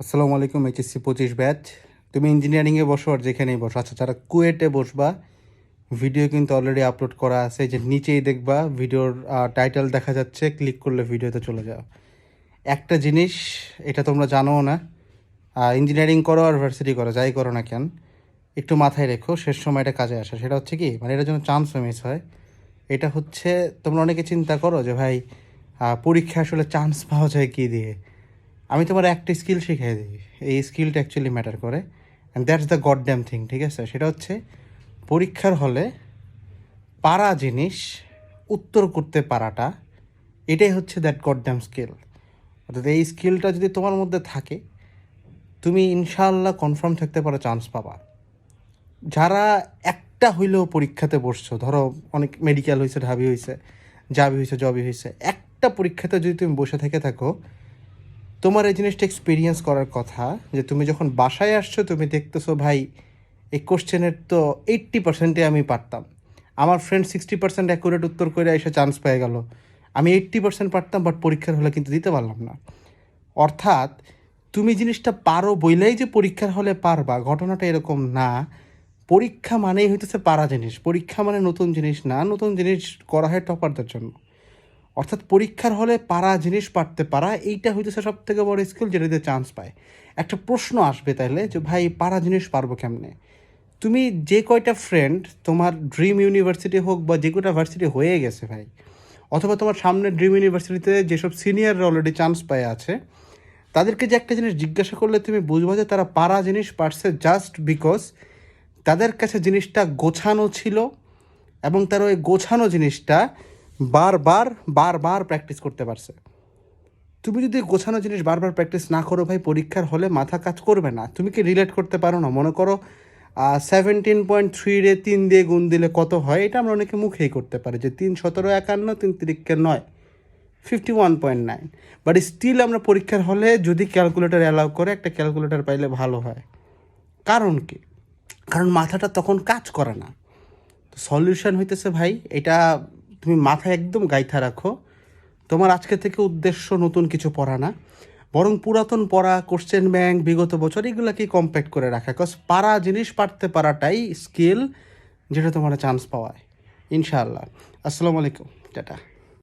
আসসালামু আলাইকুম। HSC 25 batch. তুমি ইঞ্জিনিয়ারিংয়ে বসো আর যেখানেই বসো, আচ্ছা যারা কুয়েটে বসবা, ভিডিও কিন্তু অলরেডি আপলোড করা আছে, যে নিচেই দেখবা ভিডিওর টাইটেল দেখা যাচ্ছে, ক্লিক করলে ভিডিওতে চলে যাও। একটা জিনিস, এটা তোমরা জানো না, ইঞ্জিনিয়ারিং করো আর ভার্সিটি করো, যাই করো না কেন, একটু মাথায় রেখো, শেষ সময় এটা কাজে আসে। সেটা হচ্ছে কি, মানে এটার জন্য চান্সও মিস হয়। এটা হচ্ছে, তোমরা অনেকে চিন্তা করো যে ভাই পরীক্ষা আসলে চান্স পাওয়া যায় কী দিয়ে। আমি তোমার একটা স্কিল শিখিয়ে দিই, এই স্কিলটা অ্যাকচুয়ালি ম্যাটার করে, and that's the god damn thing, ঠিক আছে? সেটা হচ্ছে পরীক্ষার হলে পারা জিনিস উত্তর করতে পারাটা, এটাই হচ্ছে দ্যাট গড ড্যাম স্কিল। অর্থাৎ এই স্কিলটা যদি তোমার মধ্যে থাকে, তুমি ইনশাআল্লাহ কনফার্ম থাকতে পারো চান্স পাবা। যারা একটা হইলেও পরীক্ষাতে বসছো, ধরো অনেক মেডিকেল হয়েছে, ঢাবি হয়েছে, জাবি হয়েছে, জবি হয়েছে, একটা পরীক্ষাতে যদি তুমি বসে থেকে থাকো, তোমার এই জিনিসটা এক্সপিরিয়েন্স করার কথা যে তুমি যখন বাসায় আসছো, তুমি দেখতেছো ভাই এই কোশ্চেনের তো 80%-এ আমি পারতাম, আমার ফ্রেন্ড 60% অ্যাকুরেট উত্তর করে এসে চান্স পেয়ে গেল, আমি 80% পারতাম বাট পরীক্ষার হলে কিন্তু দিতে পারলাম না। অর্থাৎ তুমি জিনিসটা পারো বইলেই যে পরীক্ষার হলে পারবা, ঘটনাটা এরকম না। পরীক্ষা মানেই হইতেছে পারা জিনিস, পরীক্ষা মানে নতুন জিনিস না, নতুন জিনিস করা হয় টপারদের জন্য। অর্থাৎ পরীক্ষার হলে পারা জিনিস পারতে পারা, এইটা হইতেছে সব থেকে বড় স্কিল, যেটা দিয়ে চান্স পায়। একটা প্রশ্ন আসবে তাইলে যে ভাই পারা জিনিস পারবো কেমনে। তুমি যে কয়টা ফ্রেন্ড তোমার ড্রিম ইউনিভার্সিটি হোক বা যে কয়টা ভার্সিটি হয়ে গেছে ভাই, অথবা তোমার সামনে ড্রিম ইউনিভার্সিটিতে যেসব সিনিয়ররা অলরেডি চান্স পায় আছে, তাদেরকে যে একটা জিনিস জিজ্ঞাসা করলে তুমি বুঝবো যে তারা পারা জিনিস পারছে জাস্ট বিকজ তাদের কাছে জিনিসটা গোছানো ছিল, এবং তারা ওই গোছানো জিনিসটা বারবার বারবার প্র্যাকটিস করতে পারছে। তুমি যদি গোছানো জিনিস বারবার প্র্যাকটিস না করো ভাই, পরীক্ষার হলে মাথা কাজ করবে না। তুমি কি রিলেট করতে পারো না? মনে করো 17.3 রে 3 দিয়ে গুণ দিলে কত হয়, এটা আমরা অনেকে মুখেই করতে পারি যে 3×17=51, 3×3=9, 51.9। বাট স্টিল আমরা পরীক্ষার হলে যদি ক্যালকুলেটর অ্যালাউ করে, একটা ক্যালকুলেটর পাইলে ভালো হয়। কারণ কি? কারণ মাথাটা তখন কাজ করে না। সলিউশন হইতেছে ভাই, এটা তুমি মাথায় একদম গাইথা রাখো। তোমার আজকে থেকে উদ্দেশ্য নতুন কিছু পড়া না, বরং পুরাতন পড়া, কোশ্চেন ব্যাংক, বিগত বছর, এগুলোকে কম্প্যাক্ট করে রাখা। বিকজ পারা জিনিস পারতে পারাটাই স্কিল, যেটা তোমার চান্স পাওয়ায় ইনশাআল্লাহ। আসসালামু আলাইকুম, টাটা।